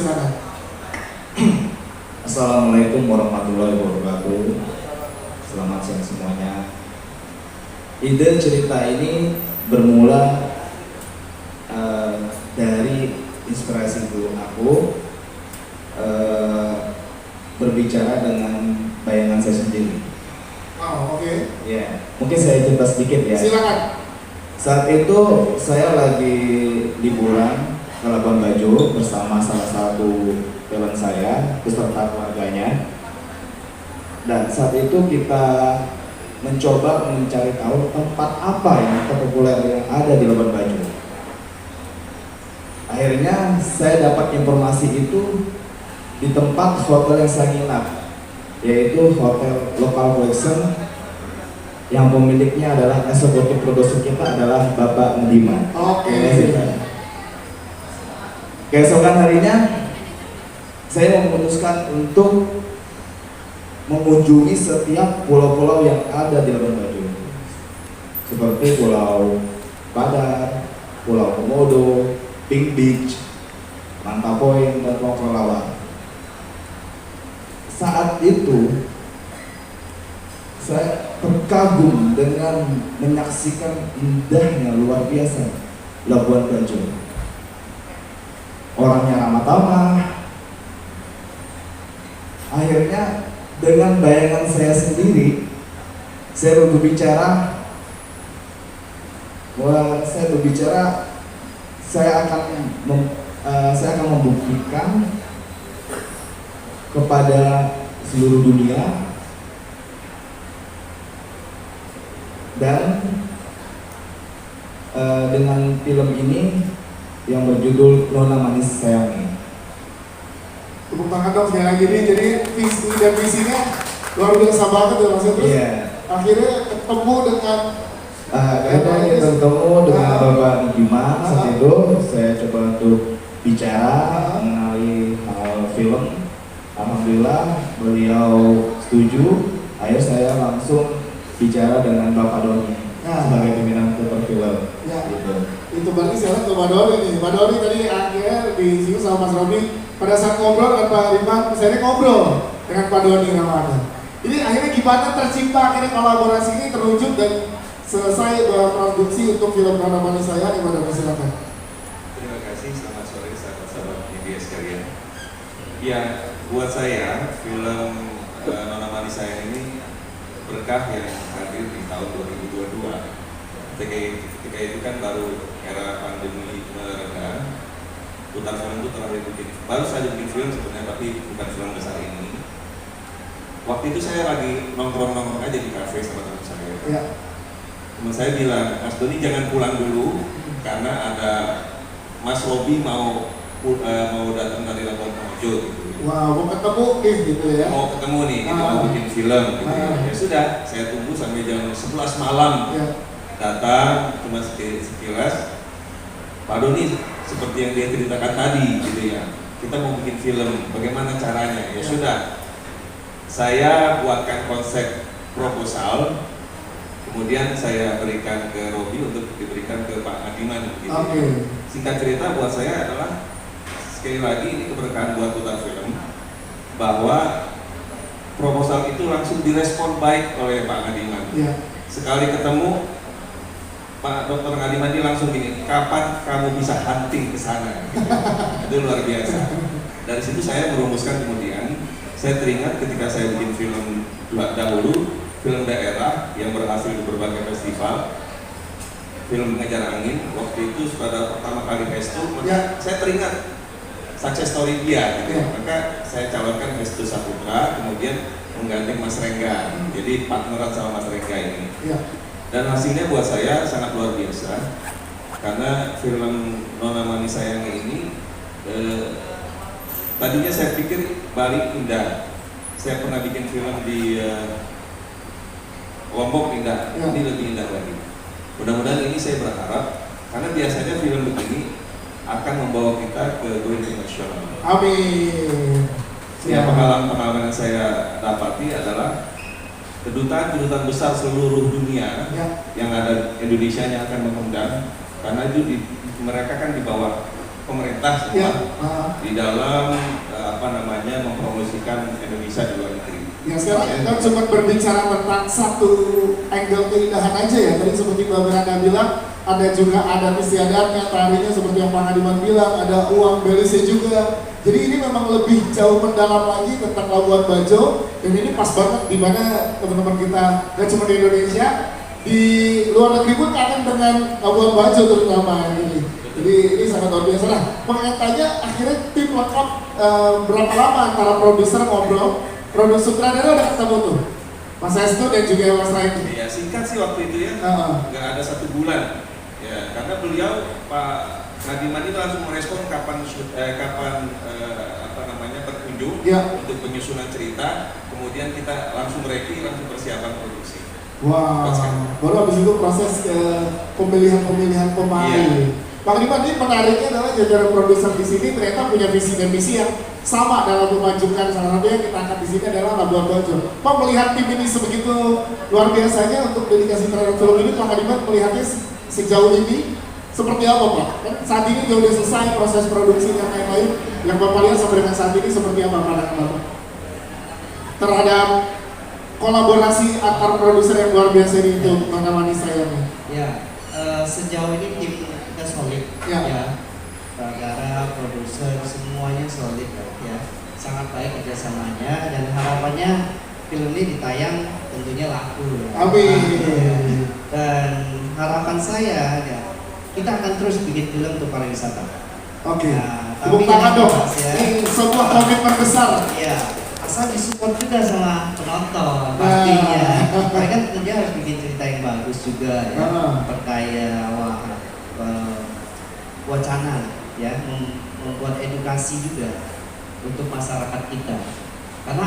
silakan. Assalamualaikum warahmatullahi wabarakatuh. Selamat siang semuanya. Ide cerita ini bermula dari inspirasi guru aku berbicara dengan bayangan saya sendiri. Oh, oke. Ya, mungkin saya cerita sedikit ya. Silakan. Saat itu saya lagi liburan ke Labuan Bajo bersama salah satu teman saya beserta keluarganya. Dan saat itu kita mencoba mencari tahu tempat apa yang terpopuler yang ada di Labuan Bajo. Akhirnya saya dapat informasi itu di tempat hotel yang saya nginap, yaitu Hotel Local Collection yang pemiliknya adalah eksekutif produser kita adalah Bapak Mendiman. Oke. Keesokan harinya saya memutuskan untuk mengunjungi setiap pulau-pulau yang ada di Labuan Bajo, seperti Pulau Padar, Pulau Komodo, Pink Beach, Manta Point, dan Pulau Kelawar. Saat itu saya terkagum dengan menyaksikan indahnya luar biasa Labuan Bajo. Orangnya ramah tamah. Akhirnya dengan bayangan saya sendiri, saya berbicara saya akan membuktikan kepada seluruh dunia dan dengan film ini yang berjudul Nona Manis Sayangi. Tepuk tangan dong sekali lagi nih. Jadi visi dan misinya luar biasa banget ya Mas. Terus akhirnya ketemu dengan akhirnya ketemu dengan Bapak Mendiman. Saat itu saya coba untuk bicara mengenai hal film. Alhamdulillah beliau setuju. Akhirnya saya langsung bicara dengan Bapak Doni sebagai pimpinan Super Film. Ya, itu berarti saya ke Pak Doni nih. Pak Doni tadi akhirnya disinggung sama Mas Robi. Pada saat ngobrol dengan Pak Riman, saya ngobrol dengan Pak Doni namanya. Ini akhirnya gimana tercipta akhirnya kolaborasi ini terwujud dan selesai produksi untuk film Nona Manis Sayangi. Pak Doni silakan. Terima kasih, selamat sore sahabat-sahabat media sekalian. Ya, buat saya film Nona Manis Sayangi ini berkah yang hadir di tahun 2022. Ketika itu kan baru era pandemi mereda. Putar film itu terakhir bikin, baru saja bikin film sebenarnya, tapi bukan film besar ini. Waktu itu saya lagi nongkrong aja di kafe sama teman saya. Ya. Teman saya bilang, Mas Doni jangan pulang dulu karena ada Mas Robi mau datang dari Labuan Bajo gitu. Wow, mau ketemu gitu ya? Mau ketemu nih, gitu, mau bikin film gitu. Ya sudah, saya tunggu sampai jam 11 malam. Ya. Datang cuma sekilas. Pak Doni seperti yang dia ceritakan tadi gitu ya. Kita mau bikin film, bagaimana caranya? Ya sudah. Saya buatkan konsep proposal. Kemudian saya berikan ke Robi untuk diberikan ke Pak Adiman gitu. Singkat cerita buat saya adalah sekali lagi ini keberkahan buat Putar Film bahwa proposal itu langsung direspon baik oleh Pak Adiman. Sekali ketemu Pak Dr. Adiman ini langsung gini, kapan kamu bisa hunting ke sana? Gitu. Itu luar biasa. Dari situ saya merumuskan kemudian, saya teringat ketika saya bikin film dahulu, film daerah yang berhasil di berbagai festival, film Mengejar Angin, waktu itu pada pertama kali Hestu, saya teringat success story dia, gitu. Maka saya calonkan Hestu Saputra, kemudian menggandeng Mas Rengga, jadi partneran sama Mas Rengga ini. Dan hasilnya buat saya sangat luar biasa, karena film Nona Manis Sayangi ini tadinya saya pikir Bali indah. Saya pernah bikin film di Lombok indah, ini lebih indah lagi. Mudah-mudahan ini saya berharap, karena biasanya film begini akan membawa kita ke go internasional. Amin. Ya, pengalaman yang saya dapati adalah kedutaan besar seluruh dunia yang ada Indonesia yang akan mengundang, karena itu mereka kan di bawah pemerintah Ya. semua di dalam mempromosikan Indonesia di luar negeri. Ya sekarang kan cuma berbicara tentang satu angle keindahan aja ya. Tadi seperti Mbak Miranda bilang, ada juga adat istiadatnya, tarinya seperti yang Pak Hadiman bilang, ada uang belisnya juga. Jadi ini memang lebih jauh mendalam lagi tentang Labuan Bajo, dan ini pas banget di mana teman-teman kita gak cuma di Indonesia, di luar negeri pun kangen dengan Labuan Bajo terutama ini. Jadi ini sangat luar biasa. Nah, pengenanya akhirnya tim lengkap berapa lama antara produser ngobrol, produser sutradara udah ketemu tuh, Mas Estu dan juga Mas Raini. Ya singkat sih waktu itu ya, nggak ada 1 bulan. Ya karena beliau Pak Nadiman itu langsung merespon kapan berkunjung untuk penyusunan cerita, kemudian kita langsung review, langsung persiapan produksi. Wow, baru habis itu proses pemilihan pemain. Iya. Pak Nadiman, ini menariknya adalah jajaran produser di sini ternyata punya visi dan misi yang sama dalam memajukan, salah satu yang kita angkat di sini adalah Labuan Bajo. Pak melihat tim ini sebegitu luar biasanya untuk dedikasi terhadap film ini, Pak Nadiman melihatnya sejauh ini seperti apa Pak? Kan saat ini sudah selesai proses produksi dan lain-lain, yang Bapak lihat sampai dengan saat ini seperti apa pandangan Bapak terhadap kolaborasi antar produser yang luar biasa ini untuk mengamani saya? Ya, sejauh ini tim kita solid ya. Sutradara, produser, semuanya solid ya. Sangat baik kerjasamanya dan harapannya film ini ditayang tentunya laku. Amin. Dan harapan saya ya, kita akan terus bikin film untuk pariwisata. Oke. Nah, tepuk tangan dong. Ya. Ini sebuah komitmen besar. Iya. Asal disupport juga sama penonton pastinya. Mereka kan tentunya harus bikin cerita yang bagus juga ya, berkaya wacana ya, membuat edukasi juga untuk masyarakat kita. Karena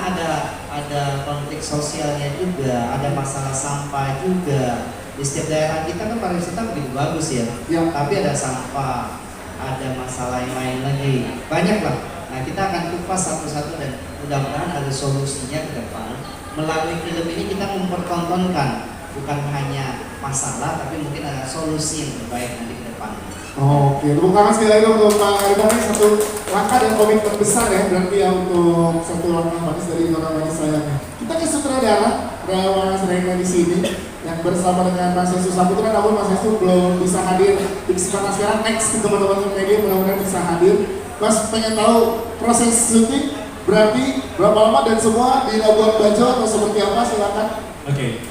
ada konflik sosialnya juga, ada masalah sampah juga. Di setiap daerah kita kan pariwisata begitu bagus ya. Tapi ada sampah, ada masalah yang lain lagi, banyak lah. Nah kita akan kupas satu-satu dan mudah-mudahan ada solusinya ke depan. Melalui film ini kita mempertontonkan bukan hanya masalah, tapi mungkin ada solusi yang terbaik nanti ke depan. Oke, tepuk tangan sekali lagi untuk Pak Hadiman. Ini satu langkah dan komitmen besar ya, berarti ya untuk satu langkah manis dari orang manis sayangnya. Kita ke sutradara, ada Mas Rena di sini yang bersama dengan Mas Yesus Saputra, namun Mas Yesus belum bisa hadir di kesempatan sekarang. Next teman-teman media mudah-mudahan bisa hadir. Mas pengen tahu proses syuting berarti berapa lama dan semua di Labuan Bajo atau seperti apa? Silakan. Oke,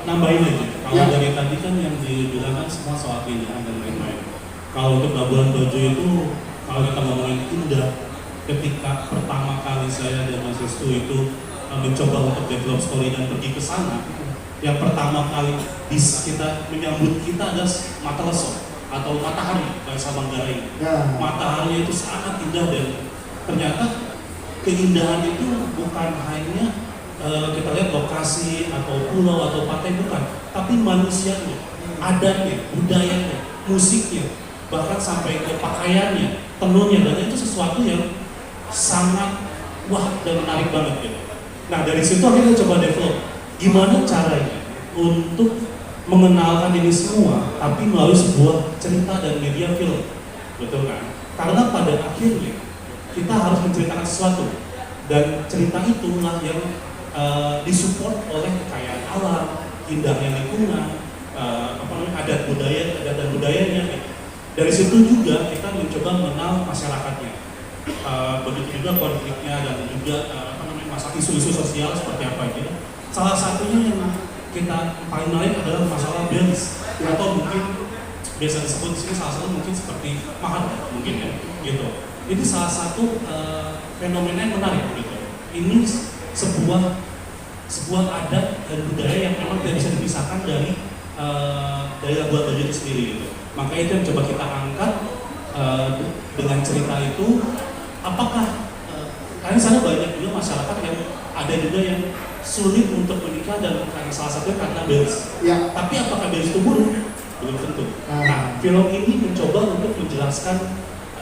nambahin aja. Kalau dari tadi kan yang dibilang kan semua soal pilihan dan lain-lain. Kalau untuk Labuan Bajo itu, kalau kita ngomongin indah, ketika pertama kali saya dan Mas Restu itu mencoba untuk develop story dan pergi ke sana, yang pertama kali bisa kita menyambut kita adalah Mataleso atau matahari bahasa Manggarai. Matahari itu sangat indah dan ternyata keindahan itu bukan hanya kita lihat lokasi atau pulau atau pantai, bukan, tapi manusianya, adatnya, budayanya, musiknya, bahkan sampai ke pakaiannya, tenunnya, dan itu sesuatu yang sangat wah dan menarik banget gitu. Nah dari situ akhirnya kita coba develop gimana caranya untuk mengenalkan ini semua, tapi melalui sebuah cerita dan media film, betul kan? Karena pada akhirnya kita harus menceritakan sesuatu, dan cerita itulah yang disupport oleh kekayaan alam, indahnya lingkungan, adat dan budayanya. Dari situ juga kita mencoba mengenal masyarakatnya, begitu juga konfliknya dan juga masalah isu-isu sosial seperti apa gitu. Salah satunya yang kita paling menarik adalah masalah belis, atau mungkin biasa disebut di sini salah satu mungkin seperti mahar mungkin ya gitu. Ini salah satu fenomena yang menarik gitu. Ini sebuah adat dan budaya yang memang tidak bisa dipisahkan dari Labuan Bajo itu sendiri gitu. Maka itu yang coba kita angkat dengan cerita itu. Apakah karena sana banyak juga masyarakat yang ada juga yang sulit untuk menikah, dan karena salah satunya karena belis. Tapi apakah belis itu buruk? Belum tentu. Nah, film ini mencoba untuk menjelaskan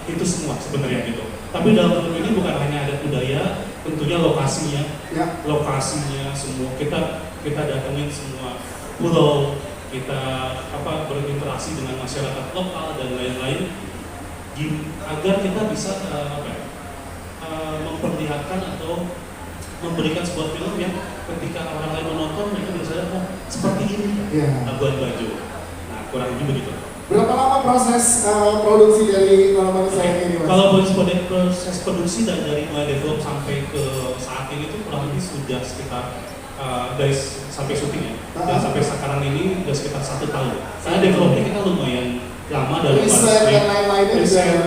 itu semua sebenarnya gitu. Tapi dalam film ini bukan hanya adat budaya, tentunya lokasinya semua kita datengin semua pulau, kita berinteraksi dengan masyarakat lokal dan lain-lain. agar kita bisa memperlihatkan atau memberikan sebuah film yang ketika orang lain menonton mereka bisa sadar, oh seperti ini Labuan Bajo. Nah kurang lebih begitu. Berapa lama proses produksi dari Nona Manisa ini, Mas? Kalau proses produksi dan dari mulai develop sampai ke saat ini itu kurang lebih sudah sekitar dari sampai syuting ya, dan sampai sekarang ini sudah sekitar 1 tahun. Karena developnya kita lumayan lama dalam riset dan lain-lainnya juga ya.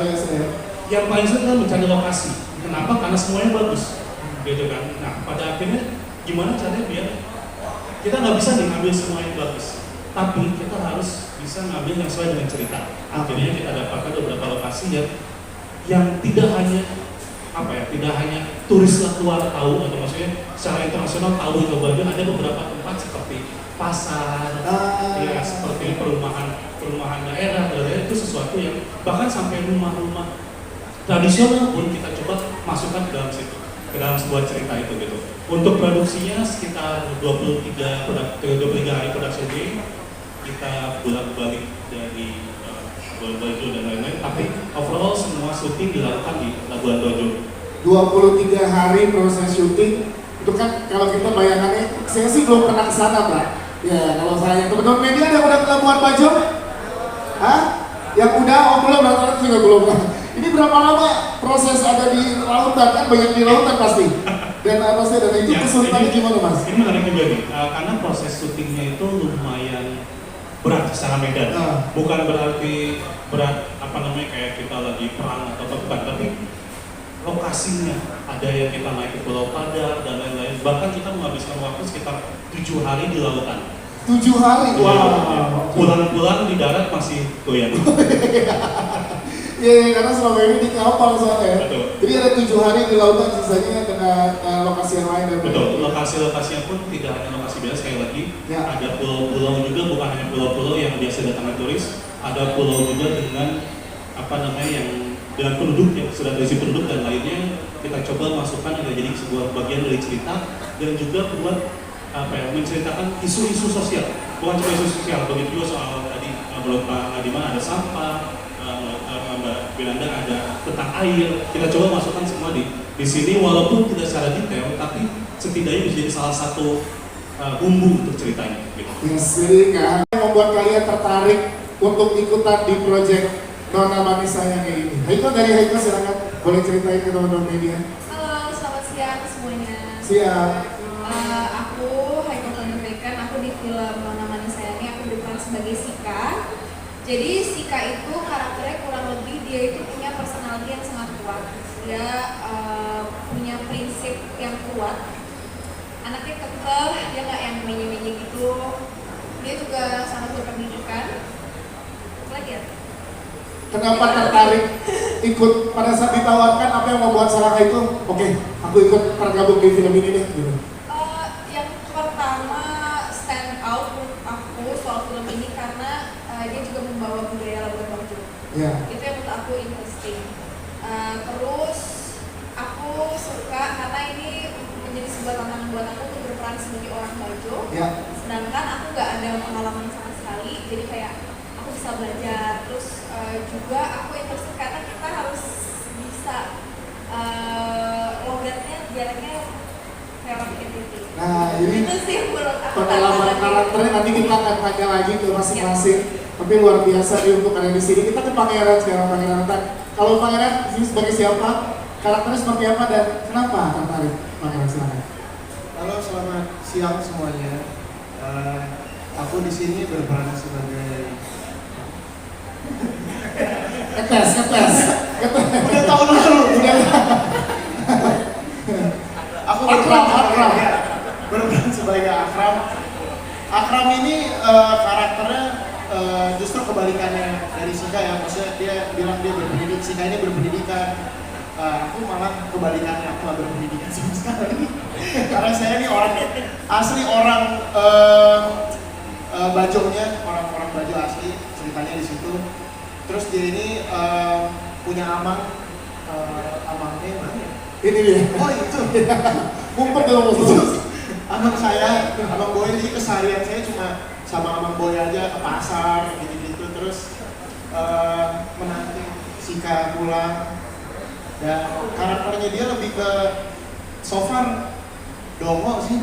Yang paling sulit adalah mencari lokasi. Kenapa? Karena semuanya bagus, gitu kan. Nah pada akhirnya gimana caranya biar kita nggak bisa nih ngambil semua yang bagus, tapi kita harus bisa ngambil yang sesuai dengan cerita. Akhirnya kita dapatkan beberapa lokasi yang tidak hanya tidak hanya turis luar tahu, atau maksudnya secara internasional tahu itu Bajo. Ada beberapa tempat seperti pasar, ya seperti perumahan daerah itu sesuatu yang bahkan sampai rumah-rumah tradisional pun kita coba masukkan ke dalam situ, ke dalam sebuah cerita itu gitu. Untuk produksinya sekitar 23 hari production day, kita bolak-balik dari Labuan Bajo dan lain-lain, tapi overall semua syuting dilakukan di Labuan Bajo. 23 hari proses syuting, itu kan kalau kita bayangannya, saya sih belum pernah ke sana, Pak. Ya, kalau saya, teman-teman media ada udah ke Labuan Bajo? Hah? Yang udah, belum, rata-rata juga belum. Ini berapa lama proses ada di lautan, kan banyak di lautan pasti. Dan itu ya, kesulitannya gimana, Mas? Ini menarik juga nih, karena proses syutingnya itu lumayan berat secara medan. Bukan berarti berat kayak kita lagi perang atau bukan, tapi lokasinya ada yang kita naik ke Pulau Padar dan lain-lain. Bahkan kita menghabiskan waktu sekitar 7 hari di lautan. 7 hari? Wow. Pulang-pulang di darat masih goyang. Iya, karena selama ini di kapal soalnya. Betul. Jadi ada 7 hari di lautan, sisanya dengan lokasi yang lain. Betul, lokasi-lokasinya pun tidak hanya lokasi biasa, sekali lagi ya. Ada pulau-pulau juga, bukan hanya pulau-pulau yang biasa datang turis. Ada pulau juga dengan yang dengan penduduk yang sudah terisi penduduk dan lainnya, kita coba masukkan agar jadi sebuah bagian dari cerita dan juga buat menceritakan isu-isu sosial, bukan cuma isu sosial, begitu juga soal tadi menurut Pak Adiman ada sampah, Mbak Belanda ada tentang air. Kita coba masukkan semua di sini, walaupun tidak secara detail, tapi setidaknya bisa jadi salah satu bumbu untuk ceritanya. Gitu. Yes, jadi yang membuat kalian tertarik untuk ikutan di project Nona Manisa yang kayak ini. Haiko, dari Haiko silakan, boleh ceritain ke teman-teman media. Halo, selamat siang semuanya. Siang. Aku Haiko Vanderbecken, aku di film Nona Manisa ini aku berperan sebagai Sika. Jadi Sika itu karakternya kurang lebih dia itu punya personality yang sangat kuat. Dia punya prinsip yang kuat. Anaknya kekeh, dia nggak yang menye-menye gitu. Dia juga sangat berpendidikan. Apa lagi ya? Kenapa tertarik ikut pada saat ditawarkan apa yang membuat Sarah itu? Oke, aku ikut tergabung di film ini deh. Gitu. Yang pertama stand out menurut aku soal film ini karena dia juga membawa budaya Labuan Bajo. Yeah. Itu yang menurut aku interesting. Terus aku suka karena ini menjadi sebuah tantangan buat aku untuk berperan sebagai orang Bajo. Yeah. Sedangkan aku nggak ada pengalaman sama sekali, jadi kayak aku bisa belajar. Terus juga aku interested karena kita harus bisa logatnya, dialeknya kayak orang PTT. Nah, jadi itu sih menurut aku pengalaman karakternya nanti kita akan tanya lagi ke masing-masing. Tapi luar biasa nih untuk ada di sini. Kita ke Pangeran sekarang, Pangeran. Kalau Pangeran di sini sebagai siapa? Karakternya seperti apa dan kenapa tertarik? Pangeran silakan. Halo, selamat siang semuanya. Aku di sini berperan sebagai Ketes. udah tahun lalu. Aku berperan sebagai Akram. Akram ini karakternya justru kebalikannya dari Sika ya. Maksudnya dia bilang dia berpendidik, Sika ini berpendidikan. Aku malah kebalikannya, aku gak berpendidikan sama sekali. Karena saya ini asli orang Bajonya, orang Bajo asli, ceritanya di situ. Terus dia ini punya amangnya mana ya? Ini dia. Oh itu. Ngumpet dong Mas. Amang saya, Amang Boy, jadi keseharian saya cuma sama Amang Boy aja ke pasar gitu-gitu. Terus menanti si Sika pulang, dan karakternya dia lebih ke so far dongo sih.